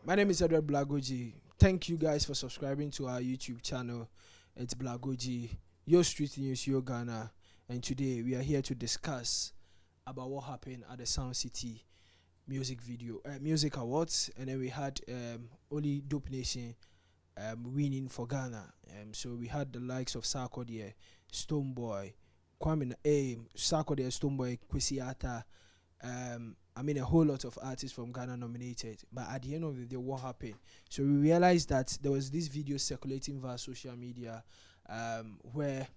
My name is Edward Blagogee. Thank you guys for subscribing to our YouTube channel. It's Blagogee, your street news, your Ghana. And today we are here to discuss about what happened at the Sound City music awards. And then we had only Dope Nation winning for Ghana. So we had the likes of Sarkodie, Stonebwoy, Sarkodie, Stonebwoy, Kwesi Dope, a whole lot of artists from Ghana nominated. But at the end of the day, what happened? So we realized that there was this video circulating via social media where,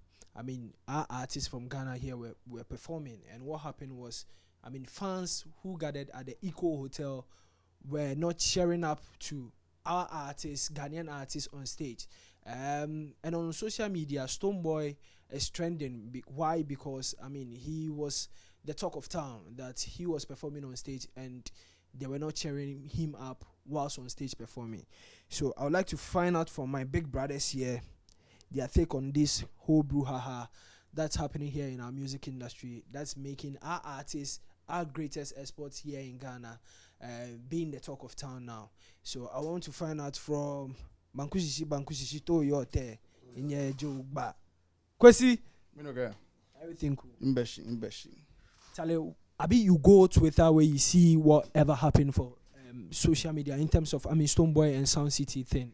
our artists from Ghana here were performing. And what happened was, fans who gathered at the Eco Hotel were not cheering up to our artists, Ghanaian artists on stage. And on social media, Stonebwoy is trending. Why? Because, he was the talk of town, that he was performing on stage and they were not cheering him up whilst on stage performing. So I would like to find out from my big brothers here their take on this whole brouhaha that's happening here in our music industry, that's making our artists our greatest exports here in Ghana being the talk of town now. So I want to find out from Bankusisi to your te in your joke. Kwesi, everything cool. Imbeshi. Charlie, you go Twitter where you see whatever happened for social media in terms of Stonebwoy and Sound City thing.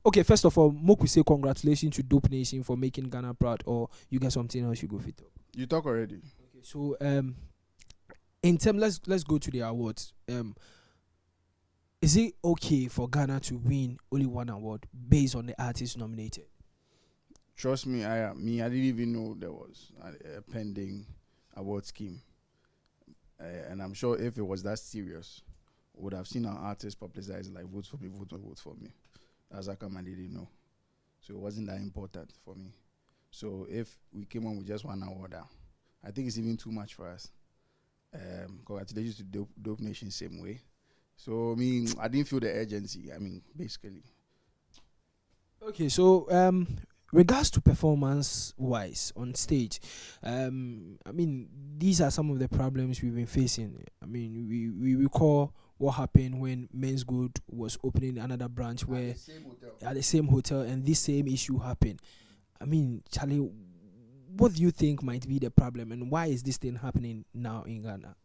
Okay, first of all, Moku say congratulations to Dope Nation for making Ghana proud, or you got something else you go fit up. You talk already. Okay, so in terms, let's go to the awards. Is it okay for Ghana to win only one award based on the artists nominated? Trust me, I didn't even know there was a pending award scheme, and I'm sure if it was that serious, we would have seen our artists publicize like vote for me, vote for me. That's how come I didn't know. So it wasn't that important for me. So if we came on with just one award, I think it's even too much for us. Congratulations to Dope Nation same way. So I didn't feel the urgency. Basically. Okay, so regards to performance wise on stage, these are some of the problems we've been facing. We recall what happened when Men's Good was opening another branch where at the same hotel and this same issue happened. Charlie, what do you think might be the problem and why is this thing happening now in Ghana?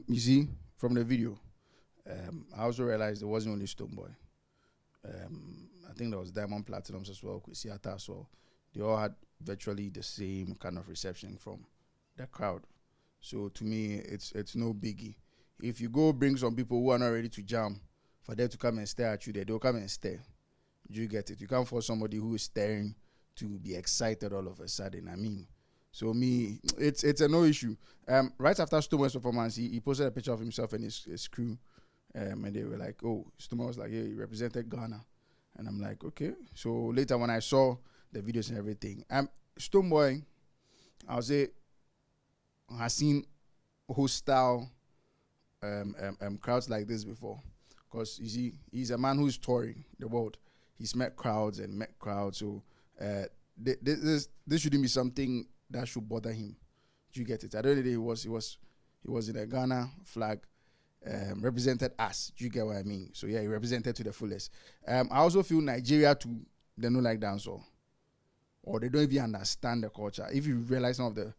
You see, from the video, I also realized it wasn't only Stonebwoy. I think there was Diamond Platinums as well, Kwesi Dope as well. They all had virtually the same kind of reception from the crowd. So to me, it's no biggie. If you go bring some people who are not ready to jam, for them to come and stare at you, they'll come and stare. You get it? You can't force somebody who is staring to be excited all of a sudden. So it's a no issue. Right after Stonebwoy's performance, he posted a picture of himself and his crew. And they were like, oh, Stonebwoy was like, yeah, he represented Ghana. And I'm like, okay. So later when I saw the videos and everything, Stonebwoy, I would say, has seen hostile crowds like this before. Because, you see, he's a man who's touring the world. He's met crowds. So this shouldn't be something that should bother him. Do you get it? At the end of the day, he was in a Ghana flag. Represented us. Do you get what I mean? So yeah, he represented to the fullest. I also feel Nigeria too, they don't like dancehall, or they don't even understand the culture. If you realize some of the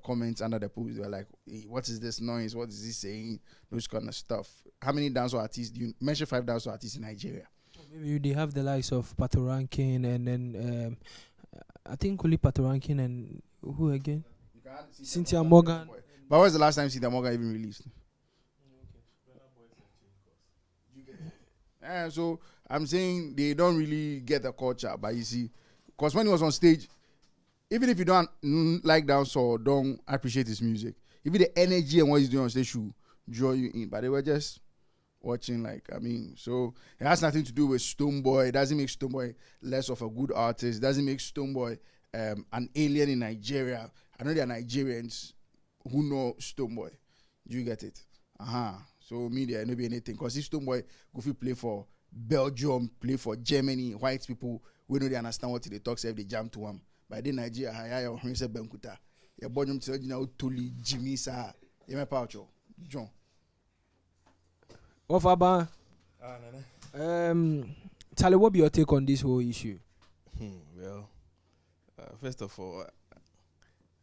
comments under the post, they were like, hey, what is this noise? What is he saying? Those kind of stuff. How many dancehall artists do you mention? 5 dancehall artists in Nigeria. Maybe they have the likes of Patoranking and then I think only Patoranking and who again? Cynthia Morgan. But when was the last time Cynthia Morgan even released? So I'm saying they don't really get the culture, but you see, because when he was on stage, even if you don't like dance or don't appreciate his music, even the energy and what he's doing on stage should draw you in. But they were just watching, so it has nothing to do with Stonebwoy. It doesn't make Stonebwoy less of a good artist. It doesn't make Stonebwoy an alien in Nigeria. I know there are Nigerians who know Stonebwoy. Do you get it? So media no be anything. Because if Stonebwoy go play for Belgium, play for Germany, white people, we know they understand what they talk, so if they jam to him. But then Nigeria, I say Benkuta. Your bottom to Tuli, Jimmy, Sa, John. Of Aba, Charlie, what be your take on this whole issue? Well, first of all,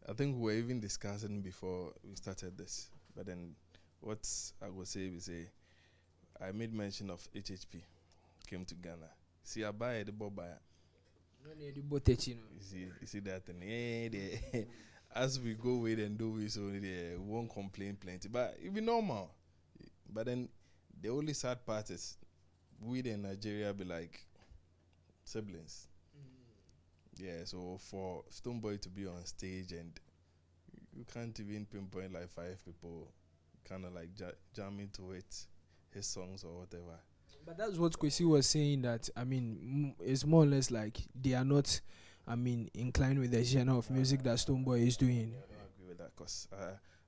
I think we were even discussing before we started this. But then, what I would say is, I made mention of HHP came to Ghana. See, I buy the Boba. You see that thing. Yeah, as we go with and do it, so they won't complain plenty. But it be normal. But then the only sad part is we in Nigeria be like siblings. Yeah, so for Stonebwoy to be on stage and you can't even pinpoint like 5 people kind of like jam into it, his songs or whatever. But that's what Kwesi was saying, that, I mean, it's more or less like they are not, I mean, inclined with the genre of music that Stonebwoy is doing. I don't agree with that because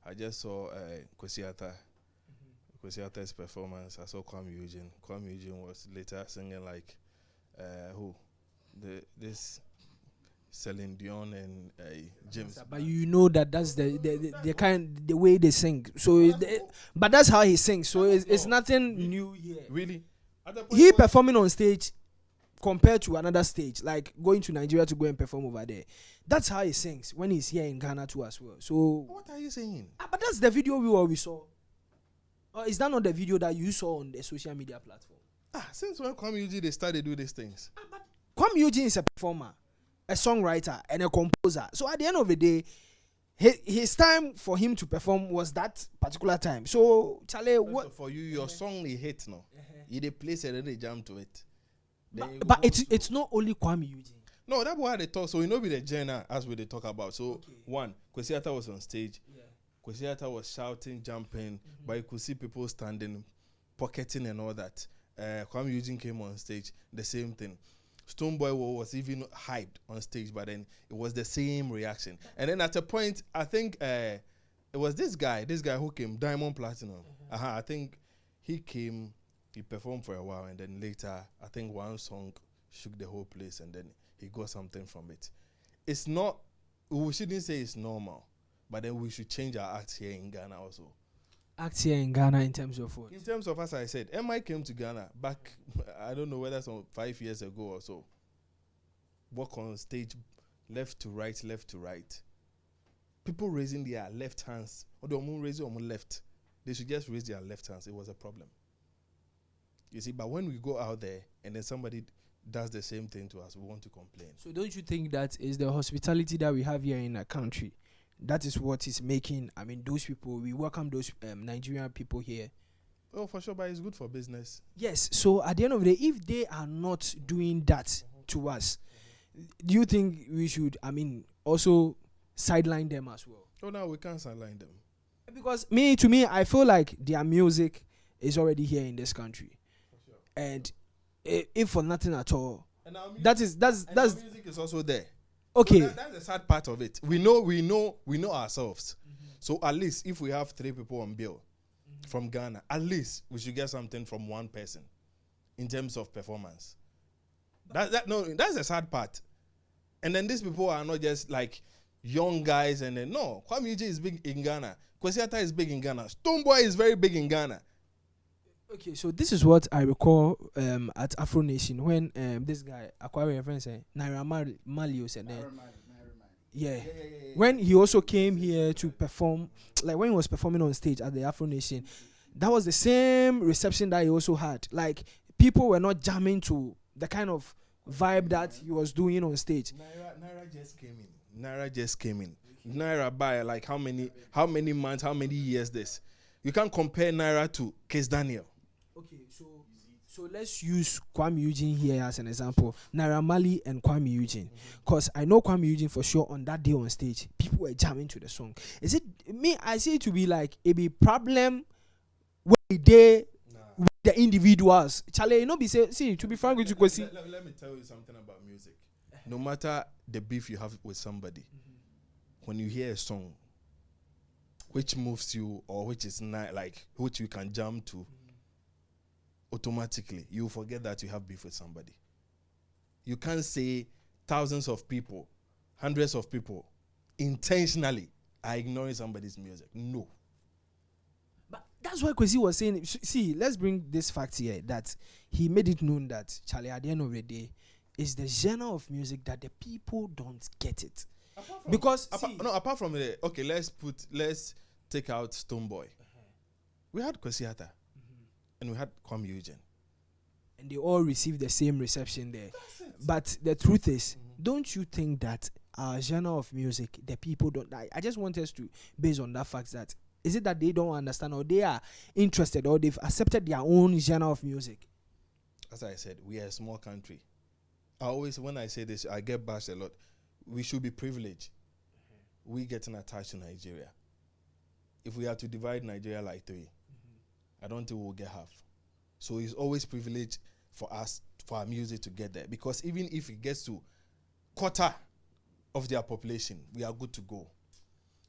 I just saw Kwesi Atta's performance. I saw Kuami Eugene. Kuami Eugene was later singing like, this Celine Dion and James. But you know that's the way they sing. So, but that's how he sings. So it's nothing new here. Really? He performing on stage compared to another stage, like going to Nigeria to go and perform over there. That's how he sings when he's here in Ghana too as well. So what are you saying? But that's the video we saw. Or is that not the video that you saw on the social media platform? Since when Kuami Eugene they started doing these things? But Kuami Eugene is a performer, a songwriter, and a composer. So at the end of the day, his time for him to perform was that particular time. So Charlie, what for you? Your song they hit no. You they place it and they jam to it. But it's not only Kuami Eugene. No, that's why they talk. So you know, be the genre as we they talk about. So one, Kwesi Atta was on stage. Yeah. Kwesi Atta was shouting, jumping, but you could see people standing, pocketing and all that. Kuami Eugene came on stage, the same thing. Stonebwoy was even hyped on stage, but then it was the same reaction. And then at a point, I think it was this guy who came, Diamond Platinum. I think he came, he performed for a while, and then later, I think one song shook the whole place, and then he got something from it. It's not, we shouldn't say it's normal, but then we should change our act here in Ghana also. Act here in Ghana in terms of what? In terms of, as I said, MI came to Ghana back, I don't know whether some 5 years ago or so. Walk on stage, left to right. People raising their left hands, or the woman raising on left. They should just raise their left hands. It was a problem. You see, but when we go out there and then somebody does the same thing to us, we want to complain. So don't you think that is the hospitality that we have here in our country? That is what is making, I mean, those people, we welcome those Nigerian people here. Oh, for sure, but it's good for business. Yes, so at the end of the day, if they are not doing that to us, do you think we should, I mean, also sideline them as well? Oh, no, we can't sideline them. Because to me, I feel like their music is already here in this country. For sure. And if for nothing at all, that's music is also there. Okay. So that's the sad part of it. We know ourselves. So at least if we have 3 people on bill from Ghana, at least we should get something from one person in terms of performance. That's the sad part. And then these people are not just like young guys and then no. Kuami Eugene is big in Ghana. Kwesi Atta is big in Ghana. Stonebwoy is very big in Ghana. Okay, so this is what I recall at Afro Nation when this guy, Aquarian reference, Naira Marley said that. Yeah. When he also came here to perform, like when he was performing on stage at the Afro Nation, that was the same reception that he also had. Like people were not jamming to the kind of vibe that he was doing on stage. Naira just came in. Naira by like how many months, how many years this? You can't compare Naira to Case Daniel. Okay, so let's use Kuami Eugene here as an example. Naira Marley and Kuami Eugene. Because I know Kuami Eugene for sure on that day on stage, people were jamming to the song. Is it me? I see it to be like a problem with the individuals. Charlie, you know, to be frank with you, Kwesi. Let me tell you something about music. No matter the beef you have with somebody, when you hear a song which moves you or which is not like which you can jam to, automatically you forget that you have beef with somebody. You can't say thousands of people, hundreds of people intentionally are ignoring somebody's music. No. But That's why Kwesi was saying. See, let's bring this fact here that he made it known that Charlie, at the end of the day, is the genre of music that the people don't get it. Because apart from the let's take out Stonebwoy. We had Kwesi Dope, and we had Kuami Eugene, and they all received the same reception there. But the truth is, don't you think that our genre of music, the people don't? I just want us to, based on that fact, that is it that they don't understand, or they are interested, or they've accepted their own genre of music? As I said, we are a small country. When I say this, I get bashed a lot. We should be privileged. We getting attached to Nigeria. If we are to divide Nigeria like three, I don't think we'll get half. So it's always privileged for us, for our music to get there. Because even if it gets to quarter of their population, we are good to go.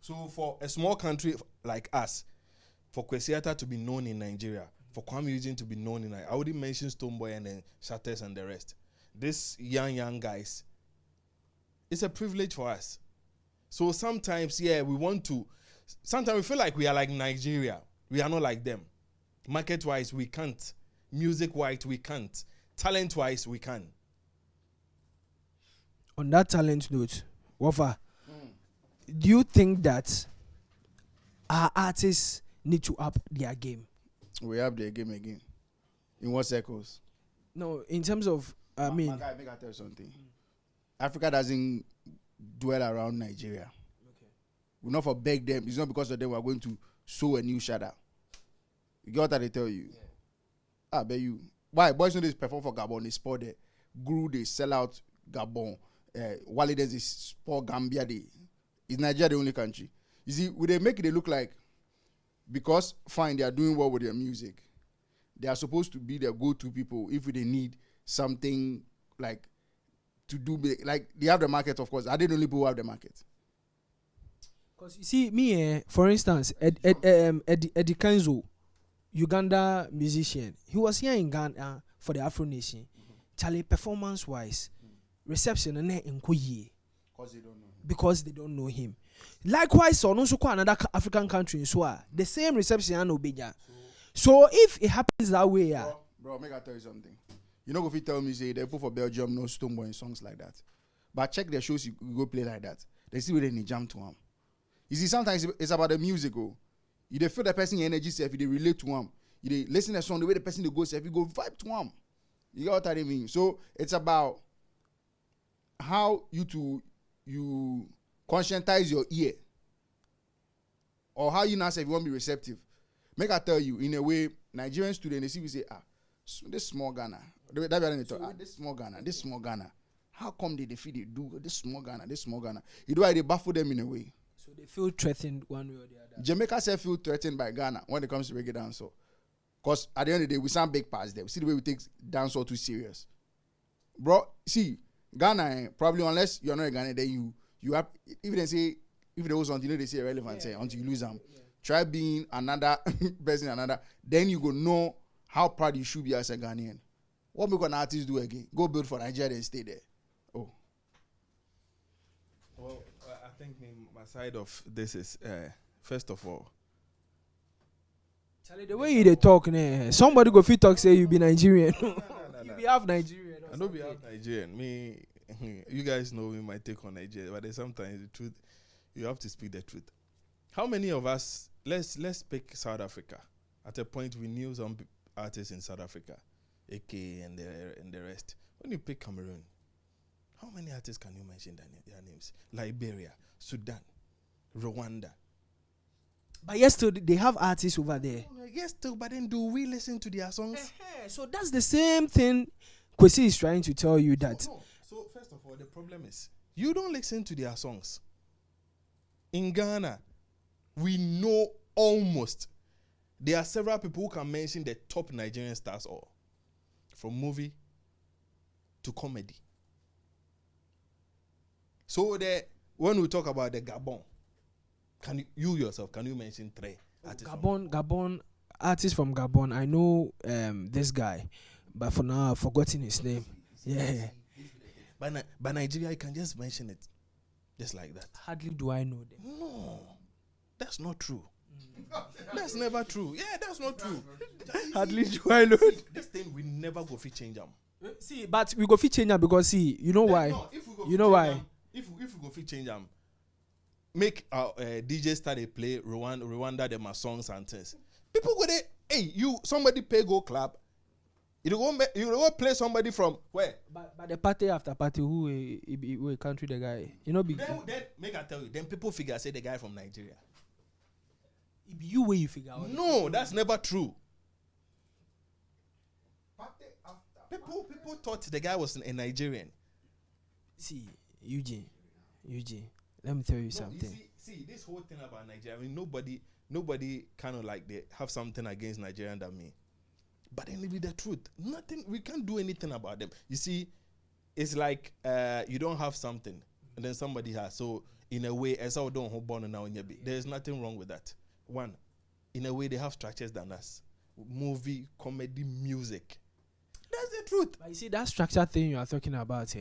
So for a small country like us, for Kwesi Dope to be known in Nigeria, for Kuami Eugene to be known in Nigeria, I already mentioned Stonebwoy and then Shatta and the rest. These young guys, it's a privilege for us. So sometimes, sometimes we feel like we are like Nigeria. We are not like them. Market-wise, we can't. Music-wise, we can't. Talent-wise, we can. On that talent note, Wafa, do you think that our artists need to up their game? We up their game again. In what circles? No, in terms of, My guy, make I tell you something. Africa doesn't dwell around Nigeria. Okay. We not for beg them. It's not because of them we are going to sow a new Shatta. You get what they tell you? Yeah. I bet you. Why? Boys know they perform for Gabon, they sport there. Guru, they sell out Gabon. Wale, there's this sport Gambia. Is Nigeria the only country? You see, would they make it look like, because fine, they are doing well with their music, they are supposed to be their go-to people if they need something like to do, like they have the market, of course. Are they the only people who have the market? Because you see, me, for instance, Eddie Kenzo, Uganda musician, he was here in Ghana for the Afro Nation. Charlie, performance-wise, reception and because they don't know him. Likewise, so no another African country so the same reception and obenya. So if it happens that way, bro, make I tell you something. You know, if you tell me say they put for Belgium no Stonebwoy in songs like that, but check their shows you go play like that. They see where they need jam to him. You see, sometimes it's about the music. You they feel the person energy self, you they relate to him. You they listen to the song the way the person they go self, you go vibe to him. You got what I mean? So it's about how you conscientize your ear, or how you now say if you want to be receptive. Make I tell you, in a way, Nigerian students they see we say, this small Ghana. This small Ghana. How come they feel they do this small Ghana? You know why they baffle them in a way. So they feel threatened one way or the other. Jamaica self feel threatened by Ghana when it comes to reggae dancehall. Because at the end of the day, we sound big past them. See the way we take dancehall too serious. Bro, see, Ghana, probably unless you're not a Ghanaian, then you have, if they say, if there was something, they say irrelevant, until you lose them. Yeah. Try being another person, then you go know how proud you should be as a Ghanaian. What make an artist do again? Go build for Nigeria and stay there. Oh. Well, I think my side of this is, first of all, Charlie, the way you talk, somebody go fit talk say you be Nigerian. You be half Nigerian. I know be half Nigerian. Me, you guys know me, my take on Nigeria, but then sometimes the truth, you have to speak the truth. How many of us? Let's pick South Africa. At a point, we knew some artists in South Africa, AK and the rest. When you pick Cameroon, how many artists can you mention their names? Liberia, Sudan, Rwanda. But yes, still they have artists over there. Yes, still, but then do we listen to their songs? So that's the same thing Kwesi is trying to tell you that. So first of all, the problem is you don't listen to their songs. In Ghana, we know almost. There are several people who can mention the top Nigerian stars, all from movie to comedy. So when we talk about the Gabon, can you yourself mention three artists? Gabon artists from Gabon. I know this guy, but for now I've forgotten his name. Yeah. But Nigeria, you can just mention it, just like that. Hardly do I know them. No, that's not true. That's never true. Yeah, that's not true. At least why not? This thing we never go fit change them. See, but we go fit change am because see, you know why? No, if we go You fit know change why? am, if we go fit change them, make our DJ start a play Rwanda them our songs and things. People go there. Hey, you somebody pay go clap. You go play somebody from where? But the party after party, who we country the guy? You know, Then make I tell you. Then people figure say the guy from Nigeria. it be you where you figure out. No, that's never true. People thought the guy was a Nigerian. See, Eugene, let me tell you No, something. you see this whole thing about Nigeria. I mean, nobody kind of like they have something against Nigerian than me. But then with the truth, nothing. We can't do anything about them. You see, it's like you don't have something, and then somebody has. So in a way, as I don't hold on now in your bit, there's nothing wrong with that. One, in a way, they have structures than us. Movie, comedy, music. That's the truth. But you see that structure thing you are talking about,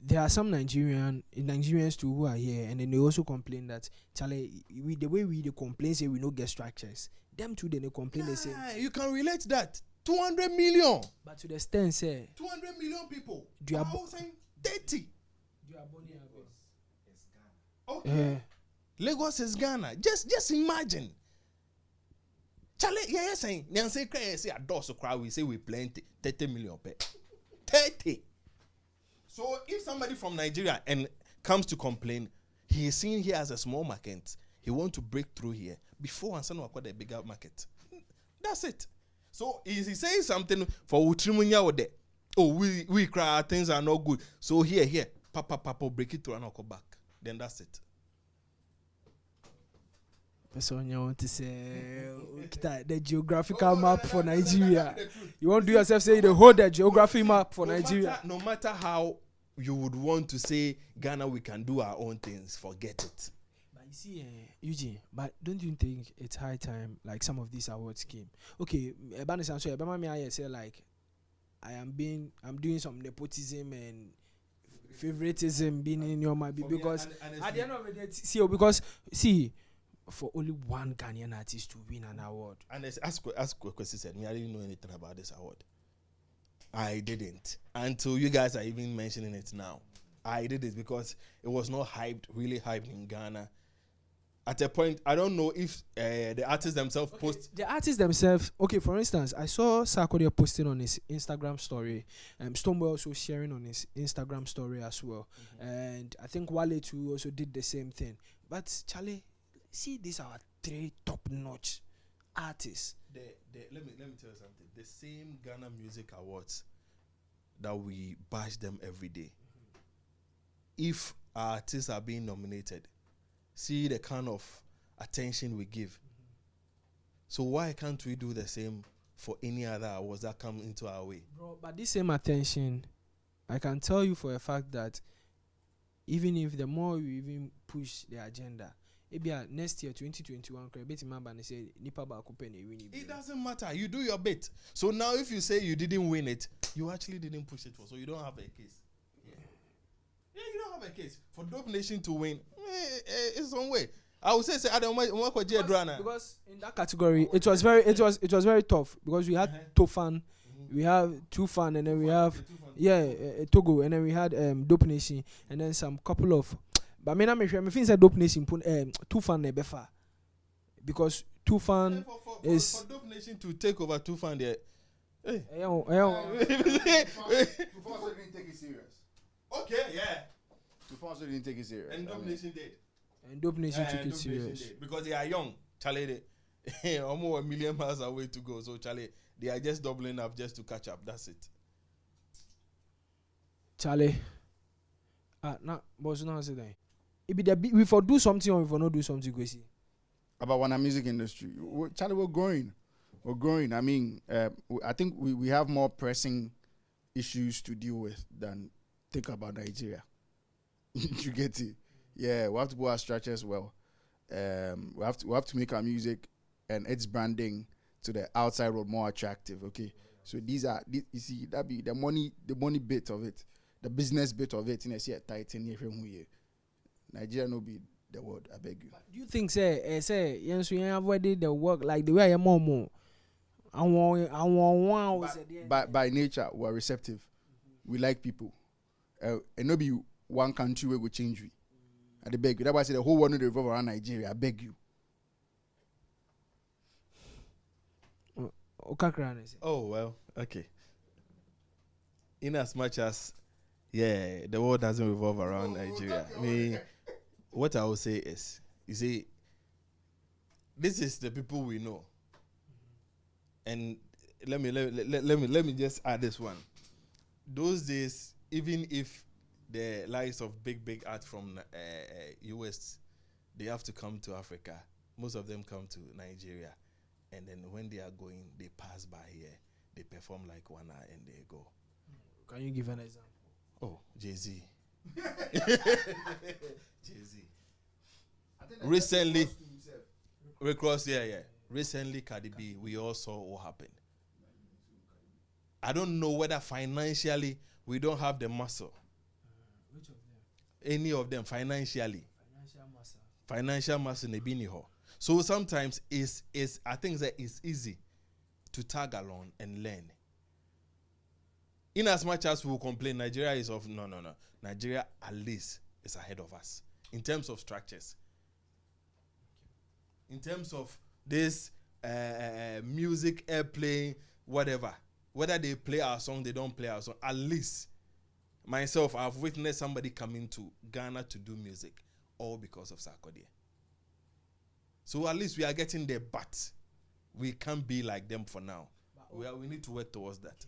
there are some Nigerians too who are here, and then they also complain that Charlie, the way we complain say we no get structures. Them too, then they complain. They say You can relate that. 200 million. but to the extent say 200 million people. Do you have- I was saying 30. uh, Okay. Lagos is Ghana. Just imagine. Charlie, yeah, saying, Nancy Cray say a dose of crowd, we say we plenty 30 million pay. 30. So if somebody from Nigeria and comes to complain, he is seen here as a small market. He want to break through here before and son will acquire a bigger market. That's it. So is he saying something for Utrimunya or there? Oh, we cry, things are not good. So here, papa, break it through and I'll come back. Then that's it. person you want to say the geographical map for Nigeria. You want to do yourself say the whole the geography map for Nigeria. No matter how you would want to say Ghana, we can do our own things. Forget it. But you see, Eugene, but don't you think it's high time like some of these awards came? Okay, Ebanis so I say like I'm doing some nepotism and favoritism being in your mind because at the end of the day, because for only one Ghanaian artist to win an award. And ask Kwesi said, I didn't know anything about this award. I didn't. Until you guys are even mentioning it now. I did it because it was not really hyped in Ghana. At a point, I don't know if the artists themselves post. The artists themselves, okay, for instance, I saw Sarkodie posting on his Instagram story. Stonebwoy also sharing on his Instagram story as well. Mm-hmm. And I think Wale too also did the same thing. But Charlie, see, these are 3 top-notch artists. Let me tell you something. The same Ghana Music Awards that we bash them every day. Mm-hmm. If our artists are being nominated, see the kind of attention we give. Mm-hmm. So why can't we do the same for any other awards that come into our way? Bro, but this same attention, I can tell you for a fact that even if the more you even push the agenda, maybe next year 2021 it doesn't matter. You do your bit. So now if you say you didn't win it, you actually didn't push it for, so you don't have a case. Yeah, you don't have a case for Dope Nation to win. It's some way. I would say I don't want because in that category it was very tough because we had Tofan, we have Tufan, and then we have Togo, and then we had Dope Nation, and then some couple of. But I mean, I'm think that Dope Nation put Tufan nebefa because Tufan is for Dope Nation to take over Tufan there. Hey. Tufan didn't take it serious. Okay, yeah. Tufan didn't take it serious. And Dope Nation did. And Dope Nation took it serious because they are young. Charlie, they almost 1 million miles away to go. So Charlie, they are just doubling up just to catch up. That's it. Charlie, nah, boss, no say that. It be the we for do something or we for not do something, Kwesi. About one music industry, Charlie, we're growing. I mean, I think we have more pressing issues to deal with than think about Nigeria. You get it? Yeah, we have to put our structures well. We have to make our music and its branding to the outside world more attractive. Okay, so you see that be the money bit of it, the business bit of it. And I see a tight in here from here. Nigeria no be the world. I beg you. Do you think say you avoided the work like the way I am more? I want By nature, we are receptive. We like people. And no be one country where we change we. I beg you. That's why I say the whole world need to revolve around Nigeria. I beg you. Oh well, okay. In as much as the world doesn't revolve around Nigeria. I mean, what I will say is, you see, this is the people we know. And let me just add this one. Those days, even if the likes of big art from US, they have to come to Africa. Most of them come to Nigeria, and then when they are going, they pass by here. They perform like 1 hour and they go. Can you give an example? Oh, Jay-Z. Jay-Z. Recently, recross, recently, Cardi B, we all saw what happened. I don't know whether financially we don't have the muscle. Which of them? Any of them financially. Financial muscle. Financial muscle. So sometimes I think that it's easy to tag along and learn. In as much as we will complain, Nigeria is of no. Nigeria at least is ahead of us in terms of structures. In terms of this music, airplay, whatever. Whether they play our song, they don't play our song. At least, myself, I've witnessed somebody coming to Ghana to do music, all because of Sarkodie. So at least we are getting there, but we can't be like them for now. We need to work towards that.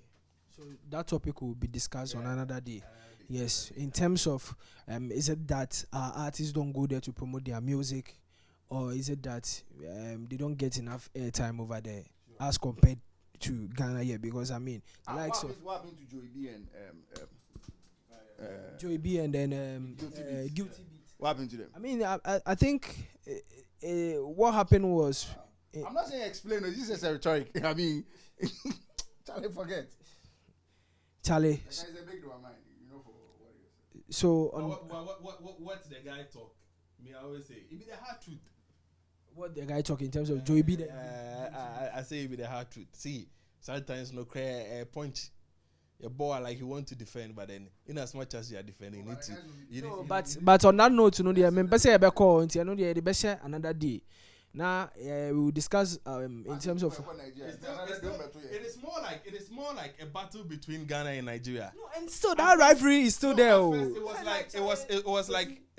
So that topic will be discussed on another day. Yes, in terms of, is it that our artists don't go there to promote their music, or is it that they don't get enough airtime over there as compared to Ghana here? Because I mean, what happened to Joey B and Joey B and then Guilty Beat? What happened to them? I mean, I think what happened was. I'm not saying explain. This is a rhetoric. I mean, Charlie, forget. Charlie. That guy is a big door of mine. You know for what it is. So What the guy talk? Me, I always say it be the hard truth. What the guy talk in terms of Joey B? I say it be the hard truth. See, sometimes no clear punch. Your boy like you want to defend, but then in as much as you are defending, you need to. But on that note, you know, the member say about call until you know the best another day. Now we will discuss in terms of. It is more like a battle between Ghana and Nigeria. No, and still that rivalry is still there. It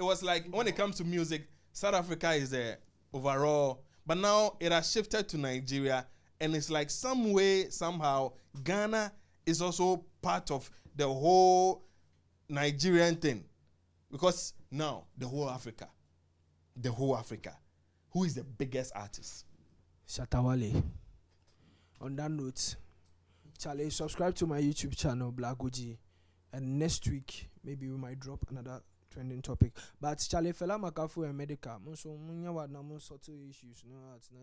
was like when it comes to music, South Africa is there overall, but now it has shifted to Nigeria, and it's like some way somehow Ghana is also part of the whole Nigerian thing, because now the whole Africa. Who is the biggest artist? Shatta Wale. On that note, Charlie, subscribe to my YouTube channel, Blagogee. And next week, maybe we might drop another trending topic. But Charlie, fella makafu and medical. Monso munya wa na monso issues. No, it's na